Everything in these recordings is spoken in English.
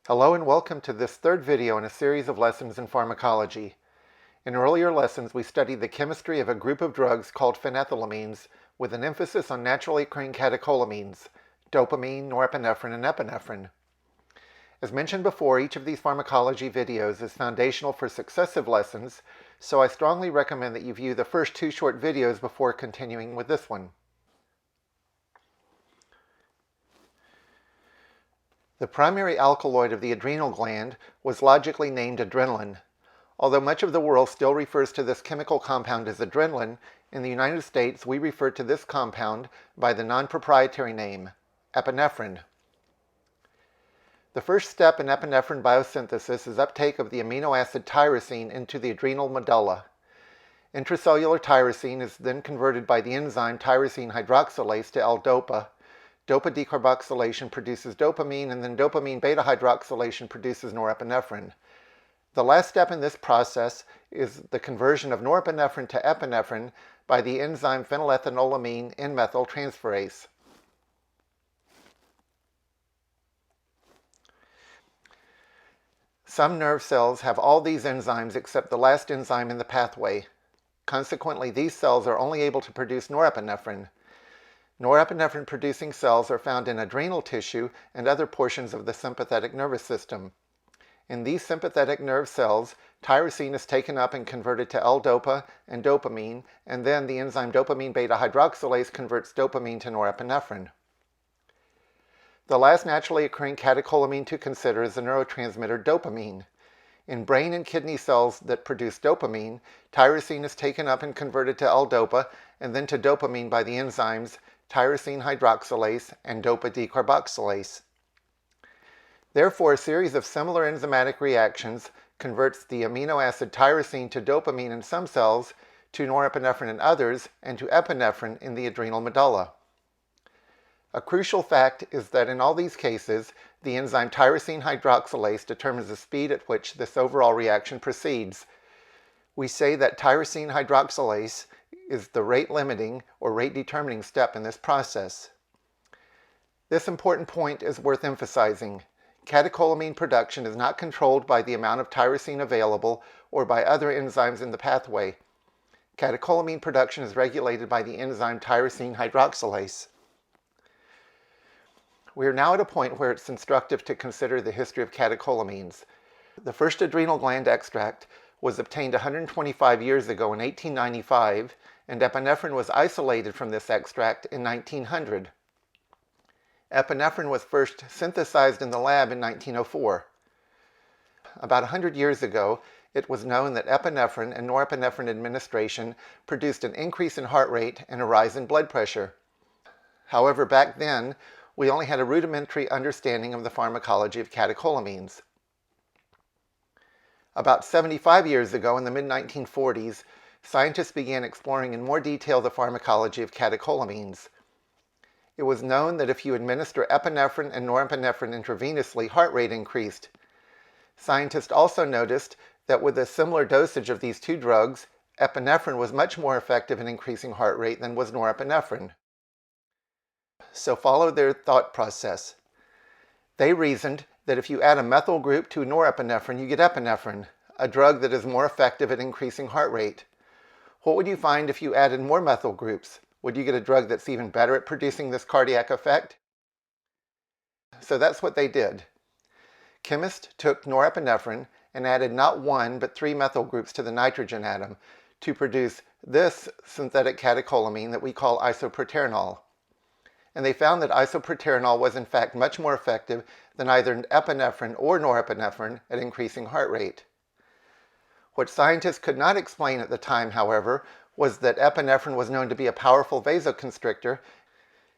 Hello and welcome to this third video in a series of lessons in pharmacology. In earlier lessons, we studied the chemistry of a group of drugs called phenethylamines with an emphasis on naturally occurring catecholamines, dopamine, norepinephrine, and epinephrine. As mentioned before, each of these pharmacology videos is foundational for successive lessons, so I strongly recommend that you view the first two short videos before continuing with this one. The primary alkaloid of the adrenal gland was logically named adrenaline. Although much of the world still refers to this chemical compound as adrenaline, in the United States we refer to this compound by the non-proprietary name, epinephrine. The first step in epinephrine biosynthesis is uptake of the amino acid tyrosine into the adrenal medulla. Intracellular tyrosine is then converted by the enzyme tyrosine hydroxylase to L-DOPA. Dopa decarboxylation produces dopamine, and then dopamine beta-hydroxylation produces norepinephrine. The last step in this process is the conversion of norepinephrine to epinephrine by the enzyme phenylethanolamine N-methyltransferase. Some nerve cells have all these enzymes except the last enzyme in the pathway. Consequently, these cells are only able to produce norepinephrine. Norepinephrine-producing cells are found in adrenal tissue and other portions of the sympathetic nervous system. In these sympathetic nerve cells, tyrosine is taken up and converted to L-DOPA and dopamine, and then the enzyme dopamine beta-hydroxylase converts dopamine to norepinephrine. The last naturally occurring catecholamine to consider is the neurotransmitter dopamine. In brain and kidney cells that produce dopamine, tyrosine is taken up and converted to L-DOPA and then to dopamine by the enzymes tyrosine hydroxylase and dopa decarboxylase. Therefore, a series of similar enzymatic reactions converts the amino acid tyrosine to dopamine in some cells, to norepinephrine in others, and to epinephrine in the adrenal medulla. A crucial fact is that in all these cases, the enzyme tyrosine hydroxylase determines the speed at which this overall reaction proceeds. We say that tyrosine hydroxylase is the rate-limiting or rate-determining step in this process. This important point is worth emphasizing. Catecholamine production is not controlled by the amount of tyrosine available or by other enzymes in the pathway. Catecholamine production is regulated by the enzyme tyrosine hydroxylase. We are now at a point where it's instructive to consider the history of catecholamines. The first adrenal gland extract was obtained 125 years ago in 1895, and epinephrine was isolated from this extract in 1900. Epinephrine was first synthesized in the lab in 1904. About 100 years ago, it was known that epinephrine and norepinephrine administration produced an increase in heart rate and a rise in blood pressure. However, back then, we only had a rudimentary understanding of the pharmacology of catecholamines. About 75 years ago, in the mid-1940s, scientists began exploring in more detail the pharmacology of catecholamines. It was known that if you administer epinephrine and norepinephrine intravenously, heart rate increased. Scientists also noticed that with a similar dosage of these two drugs, epinephrine was much more effective in increasing heart rate than was norepinephrine. So follow their thought process. They reasoned that if you add a methyl group to norepinephrine, you get epinephrine, a drug that is more effective at increasing heart rate. What would you find if you added more methyl groups? Would you get a drug that's even better at producing this cardiac effect? So that's what they did. Chemists took norepinephrine and added not one but 3 methyl groups to the nitrogen atom to produce this synthetic catecholamine that we call isoproterenol. And they found that isoproterenol was in fact much more effective than either epinephrine or norepinephrine at increasing heart rate. What scientists could not explain at the time, however, was that epinephrine was known to be a powerful vasoconstrictor,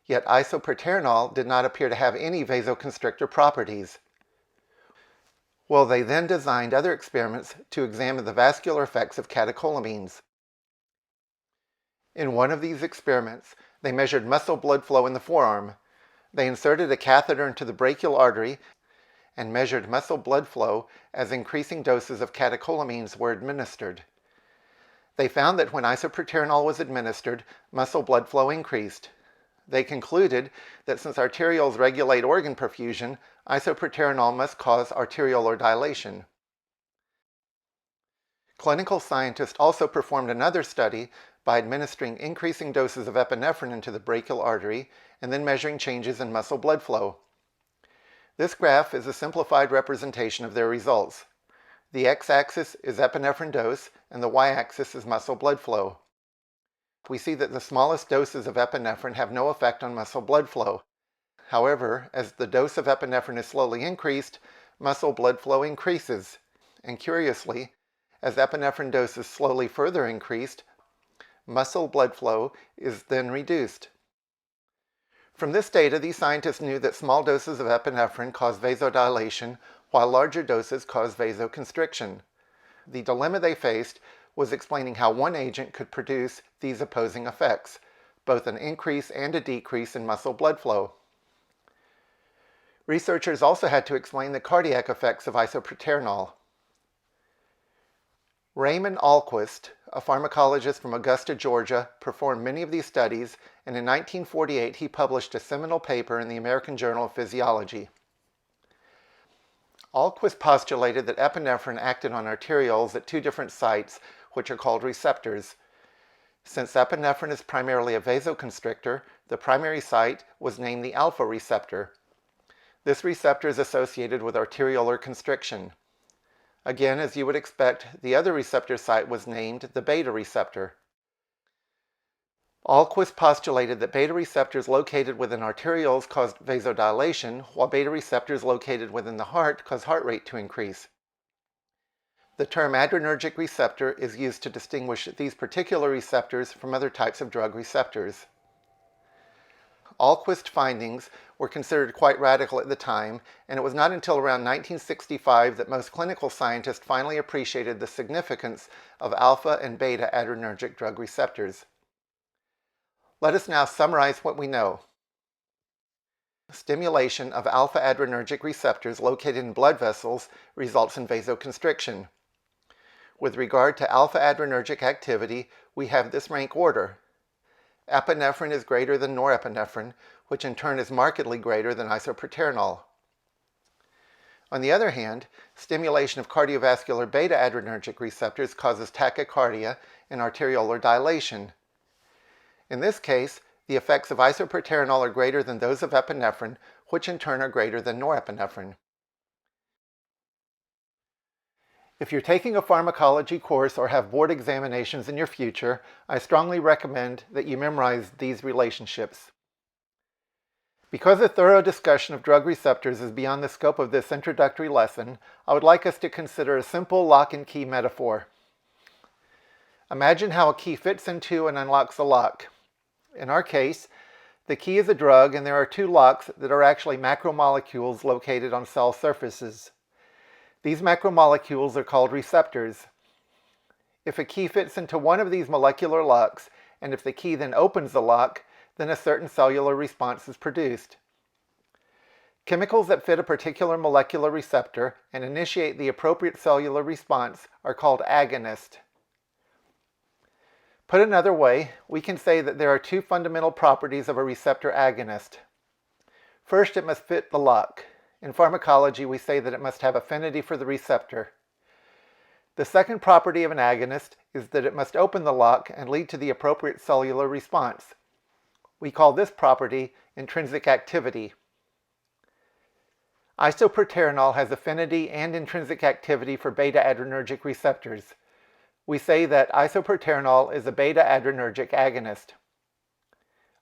yet isoproterenol did not appear to have any vasoconstrictor properties. Well, they then designed other experiments to examine the vascular effects of catecholamines. In one of these experiments, they measured muscle blood flow in the forearm. They inserted a catheter into the brachial artery and measured muscle blood flow as increasing doses of catecholamines were administered. They found that when isoproterenol was administered, muscle blood flow increased. They concluded that since arterioles regulate organ perfusion, isoproterenol must cause arteriolar dilation. Clinical scientists also performed another study by administering increasing doses of epinephrine into the brachial artery and then measuring changes in muscle blood flow. This graph is a simplified representation of their results. The x-axis is epinephrine dose and the y-axis is muscle blood flow. We see that the smallest doses of epinephrine have no effect on muscle blood flow. However, as the dose of epinephrine is slowly increased, muscle blood flow increases. And curiously, as epinephrine dose is slowly further increased, muscle blood flow is then reduced. From this data, these scientists knew that small doses of epinephrine cause vasodilation, while larger doses cause vasoconstriction. The dilemma they faced was explaining how one agent could produce these opposing effects, both an increase and a decrease in muscle blood flow. Researchers also had to explain the cardiac effects of isoproterenol. Raymond Ahlquist, a pharmacologist from Augusta, Georgia, performed many of these studies, and in 1948 he published a seminal paper in the American Journal of Physiology. Ahlquist postulated that epinephrine acted on arterioles at two different sites, which are called receptors. Since epinephrine is primarily a vasoconstrictor, the primary site was named the alpha receptor. This receptor is associated with arteriolar constriction. Again, as you would expect, the other receptor site was named the beta receptor. Ahlquist postulated that beta receptors located within arterioles caused vasodilation, while beta receptors located within the heart cause heart rate to increase. The term adrenergic receptor is used to distinguish these particular receptors from other types of drug receptors. Ahlquist's findings were considered quite radical at the time, and it was not until around 1965 that most clinical scientists finally appreciated the significance of alpha and beta adrenergic drug receptors. Let us now summarize what we know. Stimulation of alpha-adrenergic receptors located in blood vessels results in vasoconstriction. With regard to alpha-adrenergic activity, we have this rank order. Epinephrine is greater than norepinephrine, which in turn is markedly greater than isoproterenol. On the other hand, stimulation of cardiovascular beta-adrenergic receptors causes tachycardia and arteriolar dilation. In this case, the effects of isoproterenol are greater than those of epinephrine, which in turn are greater than norepinephrine. If you're taking a pharmacology course or have board examinations in your future, I strongly recommend that you memorize these relationships. Because a thorough discussion of drug receptors is beyond the scope of this introductory lesson, I would like us to consider a simple lock and key metaphor. Imagine how a key fits into and unlocks a lock. In our case, the key is a drug, and there are two locks that are actually macromolecules located on cell surfaces. These macromolecules are called receptors. If a key fits into one of these molecular locks, and if the key then opens the lock, then a certain cellular response is produced. Chemicals that fit a particular molecular receptor and initiate the appropriate cellular response are called agonists. Put another way, we can say that there are two fundamental properties of a receptor agonist. First, it must fit the lock. In pharmacology, we say that it must have affinity for the receptor. The second property of an agonist is that it must open the lock and lead to the appropriate cellular response. We call this property intrinsic activity. Isoproterenol has affinity and intrinsic activity for beta-adrenergic receptors. We say that isoproterenol is a beta-adrenergic agonist.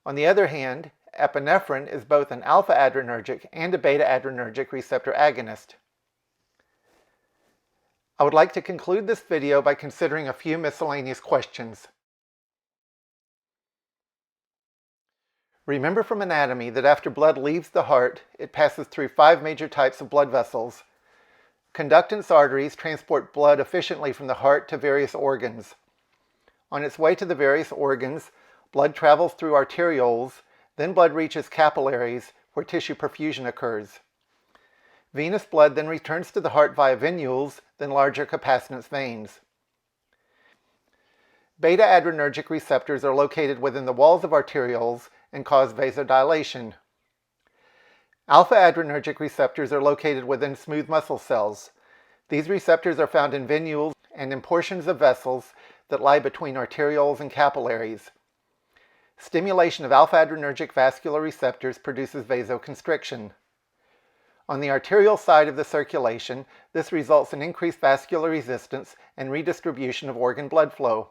On the other hand, epinephrine is both an alpha-adrenergic and a beta-adrenergic receptor agonist. I would like to conclude this video by considering a few miscellaneous questions. Remember from anatomy that after blood leaves the heart, it passes through 5 major types of blood vessels. Conductance arteries transport blood efficiently from the heart to various organs. On its way to the various organs, blood travels through arterioles, then blood reaches capillaries, where tissue perfusion occurs. Venous blood then returns to the heart via venules, then larger capacitance veins. Beta-adrenergic receptors are located within the walls of arterioles and cause vasodilation. Alpha-adrenergic receptors are located within smooth muscle cells. These receptors are found in venules and in portions of vessels that lie between arterioles and capillaries. Stimulation of alpha-adrenergic vascular receptors produces vasoconstriction. On the arterial side of the circulation, this results in increased vascular resistance and redistribution of organ blood flow.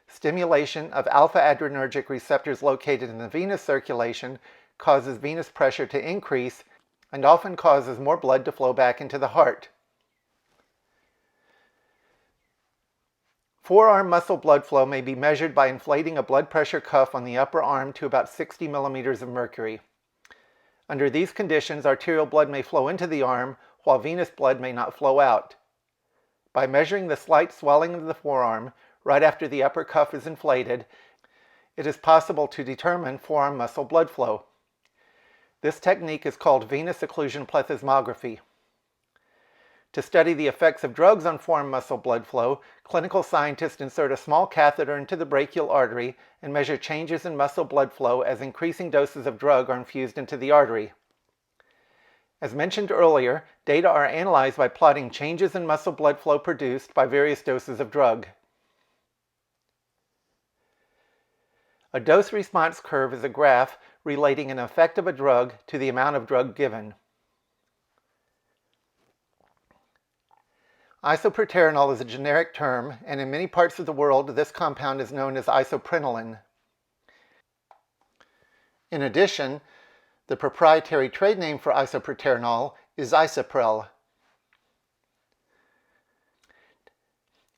Stimulation of alpha-adrenergic receptors located in the venous circulation causes venous pressure to increase and often causes more blood to flow back into the heart. Forearm muscle blood flow may be measured by inflating a blood pressure cuff on the upper arm to about 60 millimeters of mercury. Under these conditions, arterial blood may flow into the arm, while venous blood may not flow out. By measuring the slight swelling of the forearm right after the upper cuff is inflated, it is possible to determine forearm muscle blood flow. This technique is called venous occlusion plethysmography. To study the effects of drugs on forearm muscle blood flow, clinical scientists insert a small catheter into the brachial artery and measure changes in muscle blood flow as increasing doses of drug are infused into the artery. As mentioned earlier, data are analyzed by plotting changes in muscle blood flow produced by various doses of drug. A dose-response curve is a graph relating an effect of a drug to the amount of drug given. Isoproterenol is a generic term, and in many parts of the world, this compound is known as isoprenolone. In addition, the proprietary trade name for isoproterenol is Isoprel.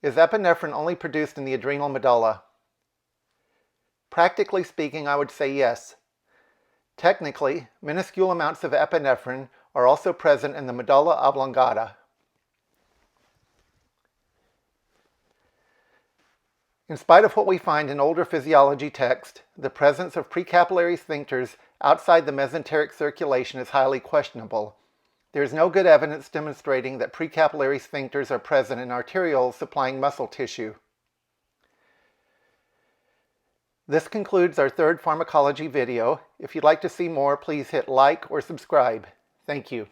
Is epinephrine only produced in the adrenal medulla? Practically speaking, I would say yes. Technically, minuscule amounts of epinephrine are also present in the medulla oblongata. In spite of what we find in older physiology texts, the presence of precapillary sphincters outside the mesenteric circulation is highly questionable. There is no good evidence demonstrating that precapillary sphincters are present in arterioles supplying muscle tissue. This concludes our third pharmacology video. If you'd like to see more, please hit like or subscribe. Thank you.